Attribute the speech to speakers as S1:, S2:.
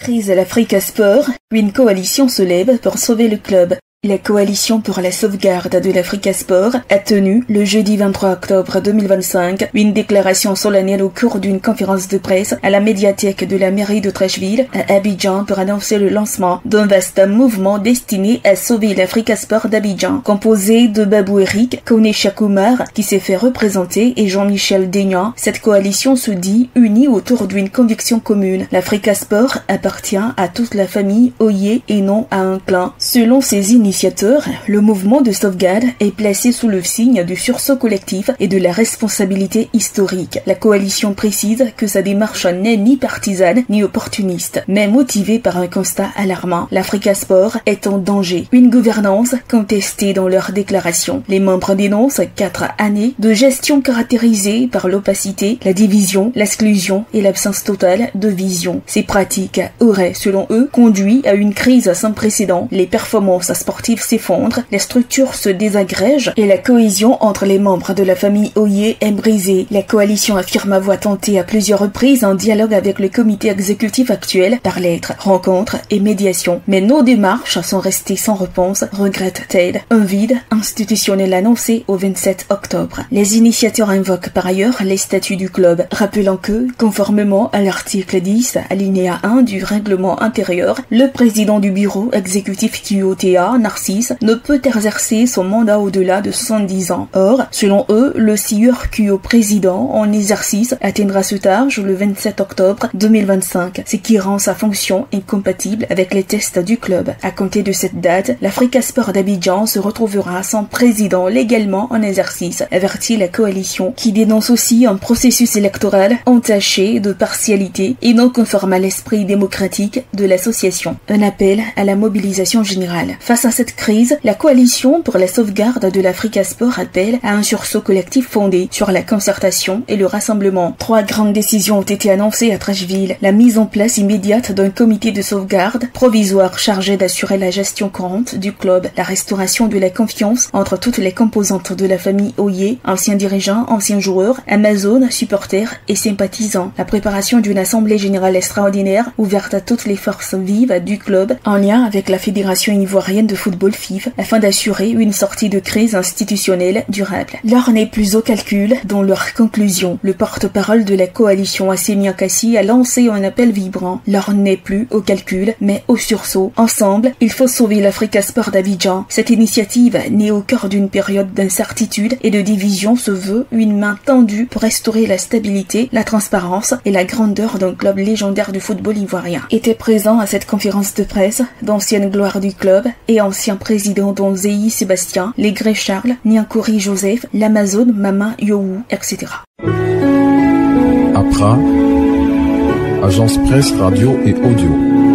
S1: Crise à l'Africa Sport, une coalition se lève pour sauver le club. La coalition pour la sauvegarde de l'Africa Sport a tenu le jeudi 23 octobre 2025 une déclaration solennelle au cours d'une conférence de presse à la médiathèque de la mairie de Treichville à Abidjan pour annoncer le lancement d'un vaste mouvement destiné à sauver l'Africa Sport d'Abidjan, composé de Babou Eric, Kone Chakoumar, qui s'est fait représenter, et Jean-Michel Deignan. Cette coalition se dit unie autour d'une conviction commune. L'Africa Sport appartient à toute la famille Oye et non à un clan. Selon ses initiateurs, le mouvement de sauvegarde est placé sous le signe du sursaut collectif et de la responsabilité historique. La coalition précise que sa démarche n'est ni partisane ni opportuniste, mais motivée par un constat alarmant. L'Africa Sport est en danger. Une gouvernance contestée dans leur déclaration. Les membres dénoncent 4 années de gestion caractérisée par l'opacité, la division, l'exclusion et l'absence totale de vision. Ces pratiques auraient, selon eux, conduit à une crise sans précédent. Les performances sportives s'effondrent, les structures se désagrègent et la cohésion entre les membres de la famille Oye est brisée. La coalition affirme avoir tenté à plusieurs reprises un dialogue avec le comité exécutif actuel par lettres, rencontres et médiations. Mais nos démarches sont restées sans réponse, regrette-t-elle. Un vide institutionnel annoncé au 27 octobre. Les initiateurs invoquent par ailleurs les statuts du club, rappelant que, conformément à l'article 10, alinéa 1 du règlement intérieur, le président du bureau exécutif QOTA, Narcisse, ne peut exercer son mandat au-delà de 70 ans. Or, selon eux, le sieur QO président en exercice atteindra cet âge le 27 octobre 2025, ce qui rend sa fonction incompatible avec les tests du club. À compter de cette date, l'Africa Sport d'Abidjan se retrouvera sans président légalement en exercice, avertit la coalition, qui dénonce aussi un processus électoral entaché de partialité et non conforme à l'esprit démocratique de l'association. Un appel à la mobilisation générale. Face à cette crise, la coalition pour la sauvegarde de l'Africa Sport appelle à un sursaut collectif fondé sur la concertation et le rassemblement. 3 grandes décisions ont été annoncées à Treichville. La mise en place immédiate d'un comité de sauvegarde provisoire chargé d'assurer la gestion courante du club, la restauration de la confiance entre toutes les composantes de la famille Oye, anciens dirigeants, anciens joueurs, Amazon, supporters et sympathisants, la préparation d'une assemblée générale extraordinaire ouverte à toutes les forces vives du club en lien avec la Fédération ivoirienne de football FIF afin d'assurer une sortie de crise institutionnelle durable. L'heure n'est plus au calcul. Dans leur conclusion, le porte-parole de la coalition Assemi Akassi a lancé un appel vibrant. L'heure n'est plus au calcul, mais au sursaut. Ensemble, il faut sauver l'Africa Sport d'Abidjan. Cette initiative, née au cœur d'une période d'incertitude et de division, se veut une main tendue pour restaurer la stabilité, la transparence et la grandeur d'un club légendaire du football ivoirien. Étaient présents à cette conférence de presse d'anciennes gloires du club et anciens présidents dont Zéhi Sébastien, Légré Charles, Niankouri Joseph, l'Amazon Mama Yowu, etc.
S2: APRA, Agence Presse Radio et Audio.